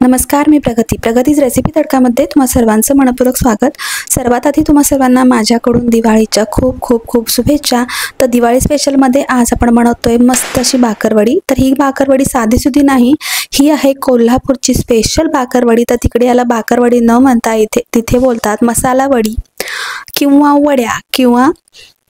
नमस्कार, मी प्रगतीज रेसिपी तडकामध्ये तुम्हा सर्वांचं मनपूर्वक स्वागत। सर्वात आधी तुम्हा सर्वांना माझ्याकडून दिवाळीच्या खूप खूप खूप शुभेच्छा। तर दिवाळी स्पेशलमध्ये आज आपण बनवतोय मस्त अशी भाकरवडी। तर ही भाकरवडी साधीसुधी नाही, ही आहे कोल्हापूरची स्पेशल भाकरवडी। तर तिकडे याला भाकरवडी न म्हणता तिथे बोलतात मसाला वडी किंवा वड्या किंवा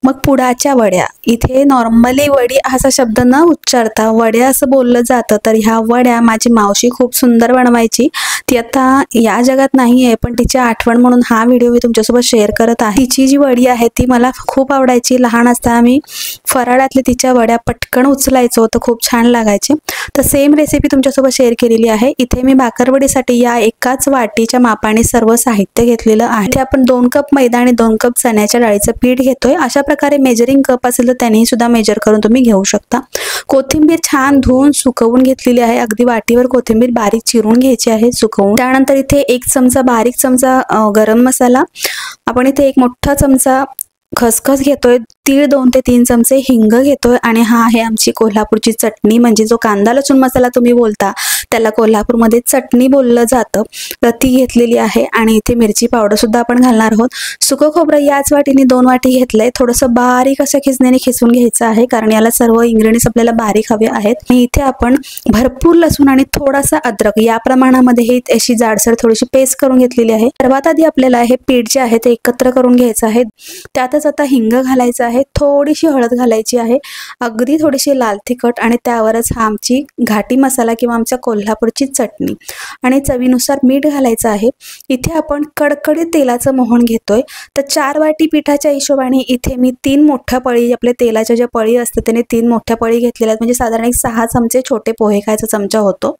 मग पुडाच्या वड्या। इथे नॉर्मली वडी असा शब्द न उच्चारता वड्या असं बोललं जातं। तर ह्या वड्या माझी मावशी खूप सुंदर बनवायची। ती आता या जगात नाही आहे, पण तिची आठवण म्हणून हा व्हिडिओ मी तुमच्यासोबत शेअर करत आहे। तिची जी वडी आहे ती मला खूप आवडायची। लहान असताना मी फराळातले तिच्या वड्या पटकन उचलायचो, तर खूप छान लागायचे। तर सेम रेसिपी तुमच्यासोबत शेअर केलेली आहे। इथे मी भाकरवडीसाठी या एकाच वाटीच्या मापाने सर्व साहित्य घेतलेलं आहे। इथे आपण 2 कप मैदा आणि 2 कप चण्याच्या डाळीचं पीठ घेतोय। अशा प्रकारे मेजरिंग कप असेल तर त्यांनी सुद्धा मेजर करून तुम्ही घेऊ शकता। कोथिंबीर छान धुवून सुकवून घेतलेली आहे। अगदी वाटीवर कोथिंबीर बारीक चिरून घ्यायची आहे सुकवून। त्यानंतर इथे 1 चमचा बारीक चमचा गरम मसाला, आपण इथे 1 मोठा चमचा खसखस घेतोय, तीळ 2 ते 3 चमचे हिंग घेतोय आणि हा आहे आमची कोल्हापूरची चटणी, म्हणजे जो कांदा लसूण मसाला तुम्ही बोलता त्याला कोल्हापूरमध्ये चटणी बोललं जातं। तर ती घेतलेली आहे आणि इथे मिरची पावडर सुद्धा आपण घालणार आहोत। सुकं खोबरं याच वाटीने 2 वाटी घेतलंय। थोडंसं बारीक असं खिसणीने खिसून घ्यायचं आहे, कारण याला सर्व इंग्रेडियंट्स आपल्याला बारीक हवे आहेत। आणि इथे आपण भरपूर लसूण आणि थोडासा अद्रक या प्रमाणामध्ये ही अशी जाडसर थोडीशी पेस्ट करून घेतलेली आहे। सर्वात आधी आपल्याला हे पीठ जे आहे ते एकत्र करून घ्यायचं आहे। त्यातच आता हिंग घालायचं आहे, थोडीशी हळद घालायची आहे, अगदी थोडीशी लाल तिखट आणि त्यावरच हा आमची घाटी मसाला किंवा आमच्या कोल्हापूरची चटणी आणि चवीनुसार मीठ घालायचं आहे। इथे आपण कडकडीत तेलाचं मोहन घेतोय। तर 4 वाटी पिठाच्या हिशोबाने इथे मी 3 मोठ्या पळी, आपल्या तेलाच्या ज्या पळी असतात त्याने 3 मोठ्या पळी घेतलेल्या आहेत, म्हणजे साधारण 6 चमचे छोटे पोहे खायचा चमचा होतो।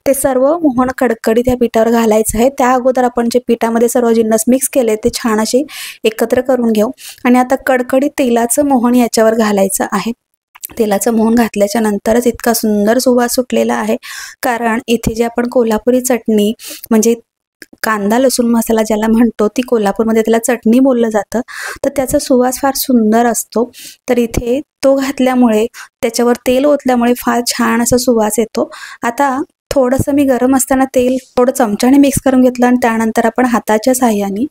ते सर्व मोहन कडकडीत या पिठावर घालायचं आहे। त्या अगोदर आपण जे पिठामध्ये सर्व जिन्नस मिक्स केले ते छान असे एकत्र करून घेऊ आणि आता कडकडीत तेलाचं मोहन याच्यावर घालायचं आहे। तेलाचं मोहन घातल्याच्या नंतरच इतका सुंदर सुवास सुटलेला आहे, कारण इथे जे आपण कोल्हापुरी चटणी म्हणजे कांदा लसूण मसाला ज्याला म्हणतो, ती कोल्हापूरमध्ये त्याला चटणी बोललं जातं, तर त्याचा सुवास फार सुंदर असतो। तर इथे तो घातल्यामुळे त्याच्यावर तेल ओतल्यामुळे फार छान असा सुवास येतो। आता थोडंसं मी गरम असताना तेल थोडं चमच्याने मिक्स करून घेतलं आणि त्यानंतर आपण हाताच्या साहाय्याने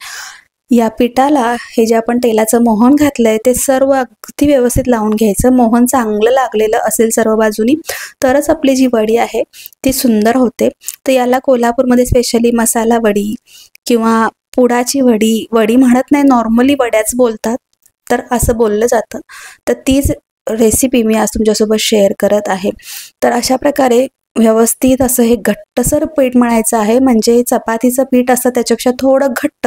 या पिठाला हे जे आपण तेलाचं मोहन घातलंय ते सर्व अगदी व्यवस्थित लावून घ्यायचं। मोहन चांगलं लागलेलं असेल सर्व बाजूनी तरच आपली जी वडी आहे ती सुंदर होते। तर याला कोल्हापूरमध्ये स्पेशली मसाला वडी किंवा पुडाची वडी म्हणत नाही, नॉर्मली वड्याच बोलतात, तर असं बोललं जातं। तर तीच रेसिपी मी आज तुमच्यासोबत शेअर करत आहे। तर अशा प्रकारे व्यवस्थित असं हे घट्टसर पीठ मळायचं आहे, म्हणजे चपातीचं पीठ असतं त्याच्यापेक्षा थोडं घट्ट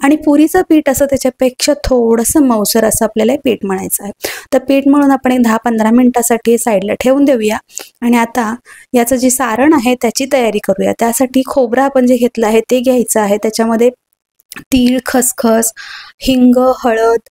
आणि पुरीचं पीठ असं त्याच्यापेक्षा थोडंसं मऊसर असं आपल्याला पीठ मळायचं आहे। तर पीठ मळून आपण 10-15 मिनिटासाठी साईडला ठेवून देऊया आणि आता याचं जे सारण आहे त्याची तयारी करूया। त्यासाठी खोबरं आपण जे घेतलं आहे ते घ्यायचं आहे। त्याच्यामध्ये तीळ, खसखस, हिंग, हळद,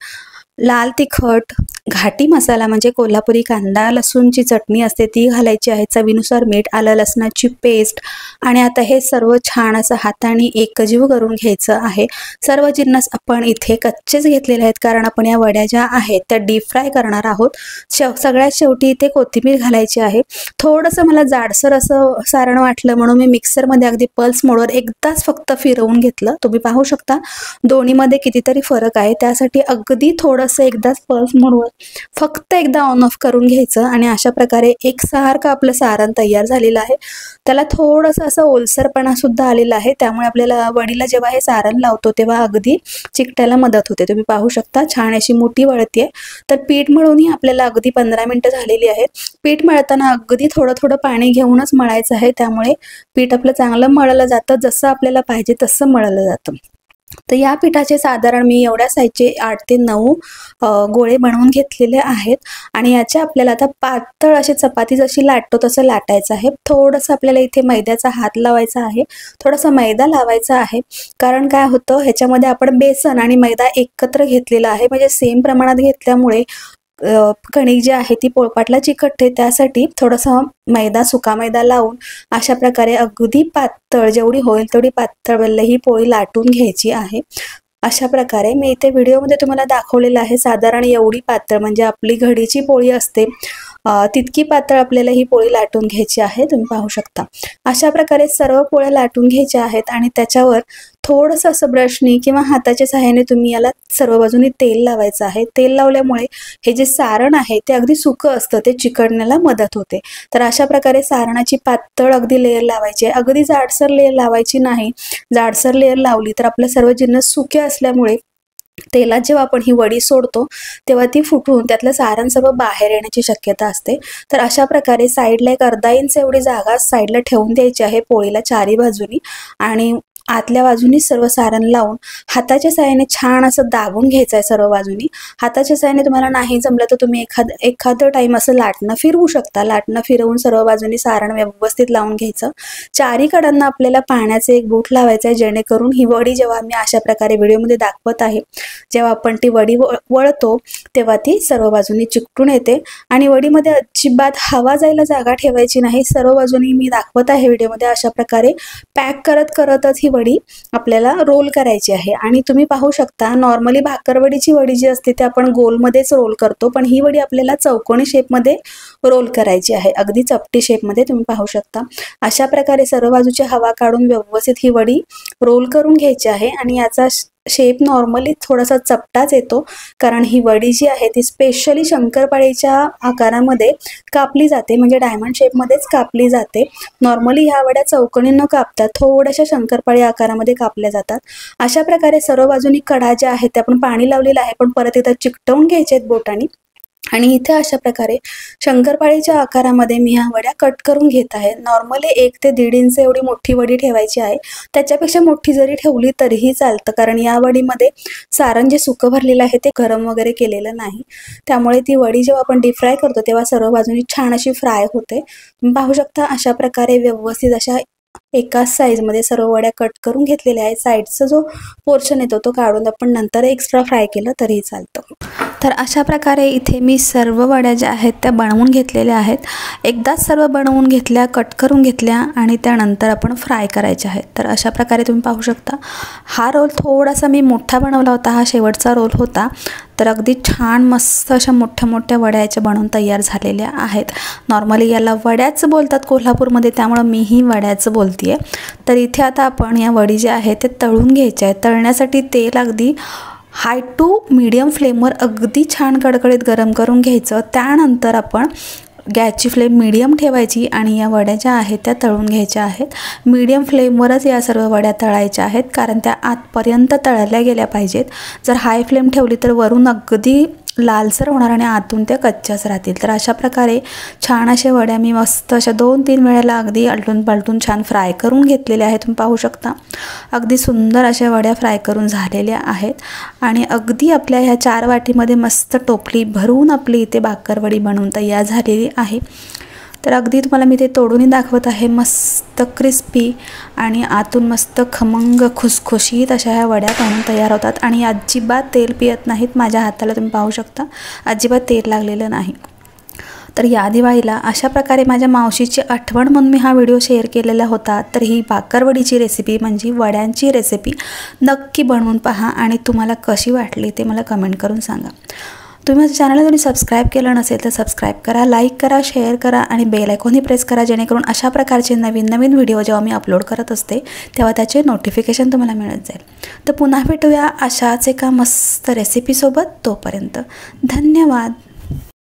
लाल तिखट, घाटी मसाला म्हणजे कोल्हापुरी कांदा लसूणची चटणी असते ती घालायची आहे, चवीनुसार मीठ, आलं लसणाची पेस्ट आणि आता हे सर्व छान असं हाताने एकजीव करून घ्यायचं आहे। सर्व जिन्नस आपण इथे कच्चेच घेतलेले आहेत, कारण आपण या वड्या ज्या आहेत त्या डीप फ्राय करणार आहोत। सगळ्यात शेवटी इथे कोथिंबीर घालायची आहे। थोडंसं मला जाडसर असं सारण वाटलं म्हणून मी मिक्सरमध्ये अगदी पल्स मोडवर एकदाच फक्त फिरवून घेतलं। तुम्ही पाहू शकता दोन्हीमध्ये कितीतरी फरक आहे, त्यासाठी अगदी थोडंसं एकदाच पल्स मोडवर फक्त एकदा ऑन ऑफ करून घ्यायचं आणि अशा प्रकारे एकसारखं आपलं सारण तयार झालेलं आहे। त्याला थोडंसं असं ओलसरपणा सुद्धा आलेला आहे, त्यामुळे आपल्याला वडीला जेव्हा हे सारण लावतो तेव्हा अगदी चिकटायला मदत होते। तुम्ही पाहू शकता छान अशी मोठी वळतीये। तर पीठ मळूनही आपल्याला अगदी 15 मिनिटं झालेली आहेत। पीठ मळताना अगदी थोडं थोडं पाणी घेऊनच मळायचं आहे, त्यामुळे पीठ आपलं चांगलं मळलं जातं, जसं आपल्याला पाहिजे तसं मळलं जातं। तर या पिठाचे साधारण मी एवढ्या साईजचे 8 ते 9 गोळे बनवून घेतलेले आहेत आणि याचे आपल्याला आता पातळ अशी चपाती जशी लाटतो तसं लाटायचं आहे। थोडंसं आपल्याला इथे मैद्याचा हात लावायचा आहे, थोडासा मैदा लावायचा आहे, कारण काय होतं ह्याच्यामध्ये आपण बेसन आणि मैदा एकत्र घेतलेला आहे, म्हणजे सेम प्रमाणात घेतल्यामुळे कणिक जी आहे ती पोळपाटला चिकटते। त्यासाठी थोडासा मैदा, सुका मैदा लावून अशा प्रकारे अगदी पातळ, जेवढी होईल तेवढी पातळ ही पोळी लाटून घ्यायची आहे। अशा प्रकारे मी इथे व्हिडिओमध्ये तुम्हाला दाखवलेलं आहे, साधारण एवढी पातळ, म्हणजे आपली घडीची पोळी असते तितकी पातळ आपल्याला ही पोळी लाटून घ्यायची आहे। तुम्ही पाहू शकता अशा प्रकारे सर्व पोळ्या लाटून घ्यायच्या आहेत आणि त्याच्यावर थोडंसं असं ब्रशनी किंवा हाताच्या सहाय्याने तुम्ही याला सर्व बाजूनी तेल लावायचं आहे। तेल लावल्यामुळे हे जे सारण आहे ते अगदी सुकं असतं, ते चिकटण्याला मदत होते। तर अशा प्रकारे सारणाची पातळ अगदी लेयर लावायची आहे, अगदी जाडसर लेयर लावायची नाही। जाडसर लेयर लावली तर आपले सर्व जिन्नस सुके असल्यामुळे तेलात जेव्हा आपण ही वडी सोडतो तेव्हा ती फुटून त्यातलं सारण सर्व बाहेर येण्याची शक्यता असते। तर अशा प्रकारे साईडला एक अर्धा इंच एवढी जागा साईडला ठेवून द्यायची आहे पोळीला चारी बाजूनी आणि आतल्या बाजूनी सर्व सारण लावून हाताच्या साहाय्याने छान असं दाबून घ्यायचं आहे सर्व बाजूनी। हाताच्या साहाय्याने तुम्हाला नाही जमलं तर तुम्ही एखादं टाइम असं लाटणं फिरवू शकता। लाटणं फिरवून सर्व बाजूनी सारण व्यवस्थित लावून घ्यायचं। चारी कडांना आपल्याला पाण्याचे एक बूट लावायचं आहे, जेणेकरून ही वडी जेव्हा मी अशा प्रकारे व्हिडिओमध्ये दाखवत आहे, जेव्हा आपण ती वडी वळतो तेव्हा ती सर्व बाजूनी चिकटून येते आणि वडीमध्ये अजिबात हवा जायला जागा ठेवायची नाही। सर्व बाजूनी मी दाखवत आहे व्हिडिओमध्ये अशा प्रकारे पॅक करतच ही वडी आपल्याला रोल करायची आहे। आणि तुम्ही पाहू शकता नॉर्मली भाकरवडीची वडी जी असते ते आपण गोलमध्येच रोल करतो, पण ही वडी आपल्याला चौकोनी शेपमध्ये रोल करायची आहे, अगदी चपटी शेपमध्ये। तुम्ही पाहू शकता अशा प्रकारे सर्व बाजूची हवा काढून व्यवस्थित ही वडी रोल करून घ्यायची आहे आणि याचा शेप नॉर्मली थोडासा चपटाच येतो, कारण ही वडी जी आहे ती स्पेशली शंकरपाळीच्या आकारामध्ये कापली जाते, म्हणजे डायमंड शेपमध्येच कापली जाते। नॉर्मली ह्या वड्या चौकोनी न कापता थोड्याशा शंकरपाळी आकारामध्ये कापल्या जातात। अशा प्रकारे सर्व बाजूनी कडा ज्या आहेत ते आपण पाणी लावलेलं आहे पण परत एकदा चिकटवून घ्यायचे आहेत बोटांनी आणि इथे अशा प्रकारे शंकरपाळीच्या आकारामध्ये मी ह्या वड्या कट करून घेत आहे। नॉर्मली 1 ते 1.5 इंच एवढी मोठी वडी ठेवायची आहे, त्याच्यापेक्षा मोठी जरी ठेवली तरीही चालतं, कारण या वडीमध्ये सारण जे सुकं भरलेलं आहे ते गरम वगैरे केलेलं नाही, त्यामुळे ती वडी जेव्हा आपण डीप फ्राय करतो तेव्हा सर्व बाजूनी छान अशी फ्राय होते। तुम्ही पाहू शकता अशा प्रकारे व्यवस्थित अशा एकाच साईजमध्ये सर्व वड्या कट करून घेतलेल्या आहेत। साईडचा जो पोर्शन येतो तो काढून आपण नंतर एक्स्ट्रा फ्राय केलं तरीही चालतं। तर अशा प्रकारे इथे मी सर्व वड्या ज्या आहेत त्या बनवून घेतलेल्या आहेत। एकदाच सर्व बनवून घेतल्या, कट करून घेतल्या आणि त्यानंतर आपण फ्राय करायच्या आहेत। तर अशा प्रकारे तुम्ही पाहू शकता हा रोल थोडासा मी मोठा बनवला होता, हा शेवटचा रोल होता। तर अगदी छान मस्त अशा मोठ्या मोठ्या वड्या याच्या बनवून तयार झालेल्या आहेत। नॉर्मली याला वड्याच बोलतात कोल्हापूरमध्ये, त्यामुळे मीही वड्याच बोलतेय। तर इथे आता आपण या वडी ज्या आहेत ते तळून घ्यायच्या आहेत। तळण्यासाठी तेल अगदी हाय टू मीडियम फ्लेमवर अगदी छान कडकडीत गरम करून घ्यायचं। त्यानंतर आपण गॅसची फ्लेम मीडियम ठेवायची आणि या वड्या ज्या आहेत त्या तळून घ्यायच्या आहेत। मीडियम फ्लेमवरच या सर्व वड्या तळायच्या आहेत, कारण त्या आतपर्यंत तळल्या गेल्या पाहिजेत। जर हाय फ्लेम ठेवली तर वरून अगदी लालसर होणार आणि आतून त्या कच्च्याच राहतील। तर अशा प्रकारे छान अशा वड्या मी मस्त अशा 2-3 वेळेला अगदी आलटून पालटून छान फ्राय करून घेतलेल्या आहेत। तुम्ही पाहू शकता अगदी सुंदर अशा वड्या फ्राय करून झालेल्या आहेत आणि अगदी आपल्या ह्या 4 वाटीमध्ये मस्त टोपली भरून आपली इथे भाकरवडी बनवून तयार झालेली आहे। तर अगदी तुम्हाला मी ते तोडूनही दाखवत आहे, मस्त क्रिस्पी आणि आतून मस्त खमंग खुसखुशीत अशा ह्या वड्या बनवून तयार होतात आणि अजिबात तेल पियत नाहीत। माझ्या हाताला तुम्ही पाहू शकता अजिबात तेल लागलेलं नाही। तर या दिवाळीला अशा प्रकारे माझ्या मावशीची आठवण म्हणून मी हा व्हिडिओ शेअर केलेला होता। तर ही भाकरवडीची रेसिपी म्हणजे वड्यांची रेसिपी नक्की बनवून पहा आणि तुम्हाला कशी वाटली ते मला कमेंट करून सांगा। तुम्ही माझ्या चॅनलला सबस्क्राईब केलं नसेल तर सबस्क्राईब करा, लाईक करा, शेअर करा आणि बेल आयकॉनही प्रेस करा, जेणेकरून अशा प्रकारचे नवीन नवीन व्हिडिओ जेव्हा मी अपलोड करत असते तेव्हा त्याचे नोटिफिकेशन तुम्हाला मिळत जाईल। तर पुन्हा भेटूया अशाच एका मस्त रेसिपीसोबत, तोपर्यंत धन्यवाद।